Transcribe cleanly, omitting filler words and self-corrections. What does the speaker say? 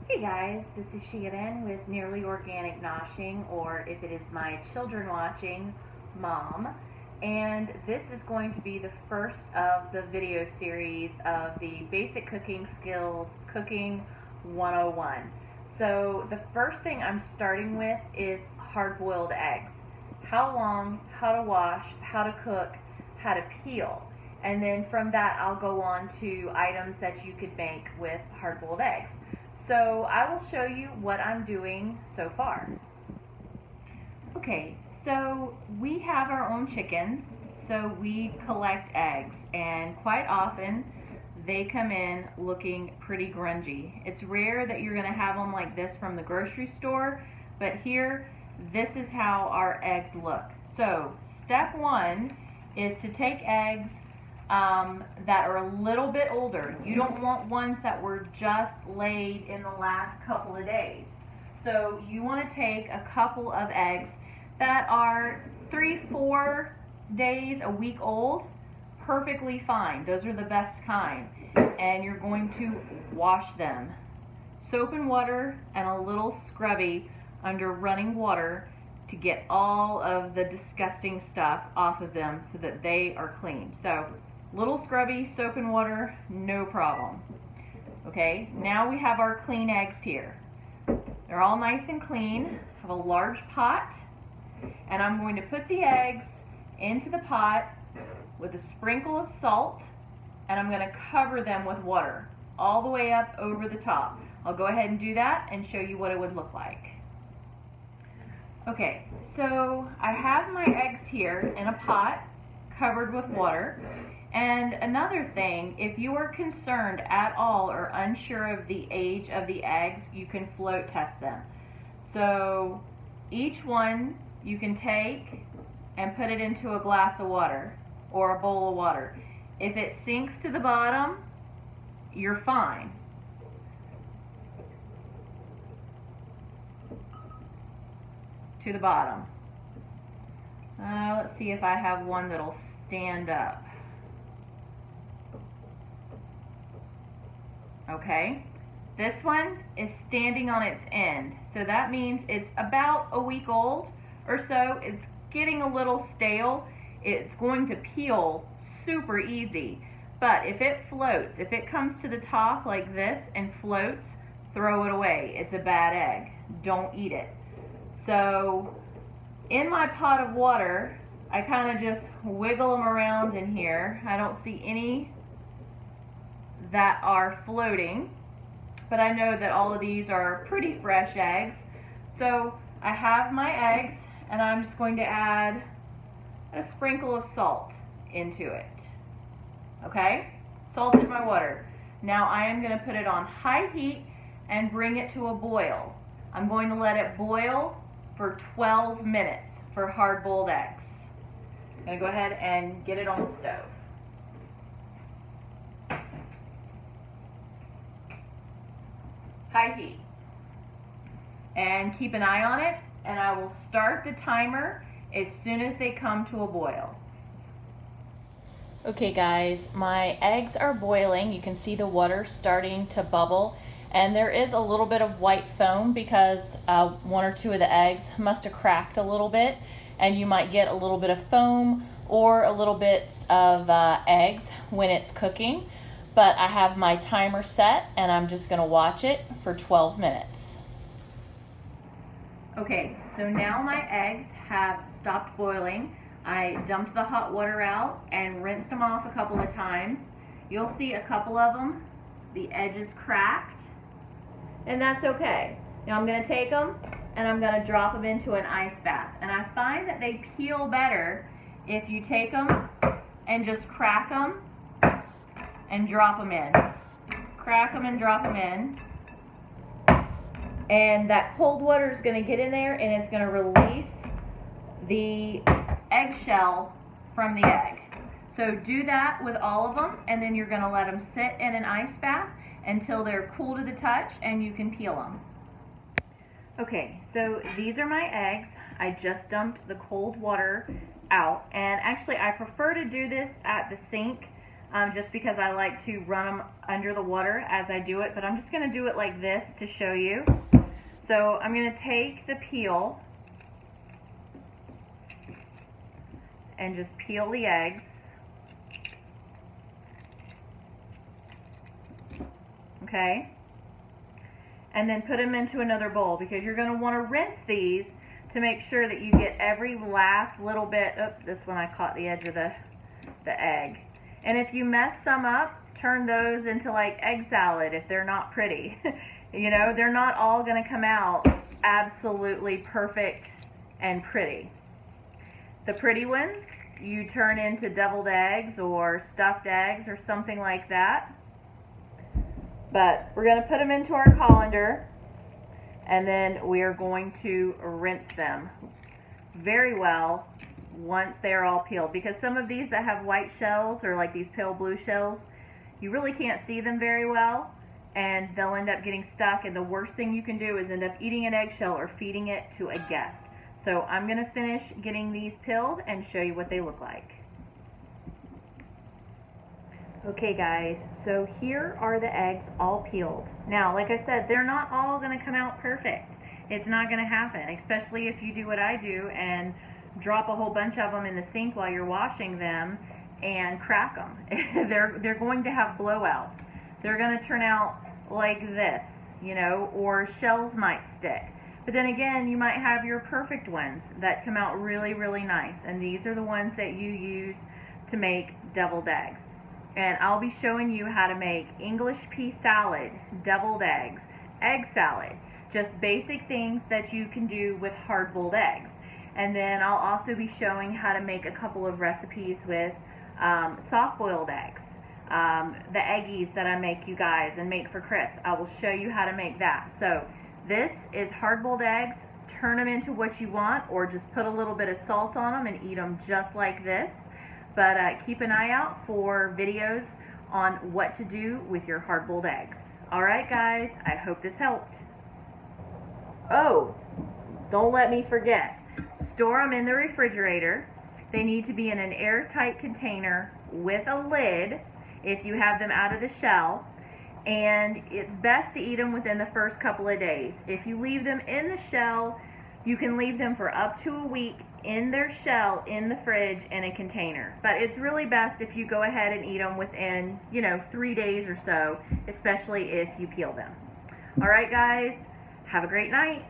Hey guys, this is Shannon with Nearly Organic Noshing, or if it is my children watching, Mom. And this is going to be the first of the video series of the Basic Cooking Skills Cooking 101. So the first thing I'm starting with is hard-boiled eggs. How long, how to wash, how to cook, how to peel. And then from that I'll go on to items that you could make with hard-boiled eggs. So I will show you what I'm doing so far. Okay, so we have our own chickens, so we collect eggs, and quite often they come in looking pretty grungy. It's rare that you're going to have them like this from the grocery store, but here, this is how our eggs look. So step one is to take eggs that are a little bit older. You don't want ones that were just laid in the last couple of days. So you want to take a couple of eggs that are 3-4 days, a week old, perfectly fine. Those are the best kind. And you're going to wash them. Soap and water and a little scrubby under running water to get all of the disgusting stuff off of them so that they are clean. So little scrubby, soap and water, no problem. Okay, now we have our clean eggs here. They're all nice and clean. I have a large pot, and I'm going to put the eggs into the pot with a sprinkle of salt, and I'm going to cover them with water all the way up over the top. I'll go ahead and do that and show you what it would look like. Okay, so I have my eggs here in a pot covered with water. And another thing, if you are concerned at all or unsure of the age of the eggs, you can float test them. So each one you can take and put it into a glass of water or a bowl of water. If it sinks to the bottom, you're fine. To the bottom. Let's see if I have one that'll stand up. Okay, this one is standing on its end, so that means it's about a week old or so. It's getting a little stale. It's going to peel super easy, but if it floats, if it comes to the top like this and floats, throw it away. It's a bad egg. Don't eat it. So in my pot of water, I kind of just wiggle them around in here. I don't see any that are floating, but I know that all of these are pretty fresh eggs. So I have my eggs, and I'm just going to add a sprinkle of salt into it. Okay, salted my water. Now I am going to put it on high heat and bring it to a boil. I'm going to let it boil for 12 minutes for hard-boiled eggs. I'm going to go ahead and get it on the stove. High heat. And keep an eye on it, and I will start the timer as soon as they come to a boil. Okay guys, my eggs are boiling. You can see the water starting to bubble, and there is a little bit of white foam because one or two of the eggs must have cracked a little bit, and you might get a little bit of foam or a little bits of eggs when it's cooking. But I have my timer set, and I'm just going to watch it for 12 minutes. Okay, so now my eggs have stopped boiling. I dumped the hot water out and rinsed them off a couple of times. You'll see a couple of them, the edges cracked, and that's okay. Now I'm going to take them and I'm going to drop them into an ice bath. And I find that they peel better if you take them and just crack them and drop them in. Crack them and drop them in. And that cold water is going to get in there and it's going to release the eggshell from the egg. So do that with all of them, and then you're going to let them sit in an ice bath until they're cool to the touch and you can peel them. Okay, so these are my eggs. I just dumped the cold water out, and actually I prefer to do this at the sink just because I like to run them under the water as I do it, but I'm just going to do it like this to show you. So I'm going to take the peel and just peel the eggs. Okay? And then put them into another bowl, because you're going to want to rinse these to make sure that you get every last little bit. Oops, this one I caught the edge of the egg. And if you mess some up, turn those into like egg salad if they're not pretty. You know, they're not all going to come out absolutely perfect and pretty. The pretty ones you turn into deviled eggs or stuffed eggs or something like that. But we're going to put them into our colander, and then we are going to rinse them very well once they are all peeled, because some of these that have white shells, or like these pale blue shells, you really can't see them very well, and they'll end up getting stuck, and the worst thing you can do is end up eating an eggshell or feeding it to a guest. So I'm going to finish getting these peeled and show you what they look like. Okay guys, so here are the eggs all peeled. Now, like I said, they're not all going to come out perfect. It's not going to happen, especially if you do what I do and drop a whole bunch of them in the sink while you're washing them and crack them. They're going to have blowouts. They're going to turn out like this, you know, or shells might stick. But then again, you might have your perfect ones that come out really, really nice. And these are the ones that you use to make deviled eggs. And I'll be showing you how to make English pea salad, deviled eggs, egg salad, just basic things that you can do with hard-boiled eggs. And then I'll also be showing how to make a couple of recipes with soft-boiled eggs. The eggies that I make you guys and make for Chris, I will show you how to make that. So this is hard-boiled eggs. Turn them into what you want, or just put a little bit of salt on them and eat them just like this. But keep an eye out for videos on what to do with your hard-boiled eggs. Alright guys, I hope this helped. Oh, don't let me forget. Store them in the refrigerator. They need to be in an airtight container with a lid if you have them out of the shell. And it's best to eat them within the first couple of days. If you leave them in the shell, you can leave them for up to a week in their shell in the fridge in a container. But it's really best if you go ahead and eat them within, 3 days or so, especially if you peel them. All right, guys, have a great night.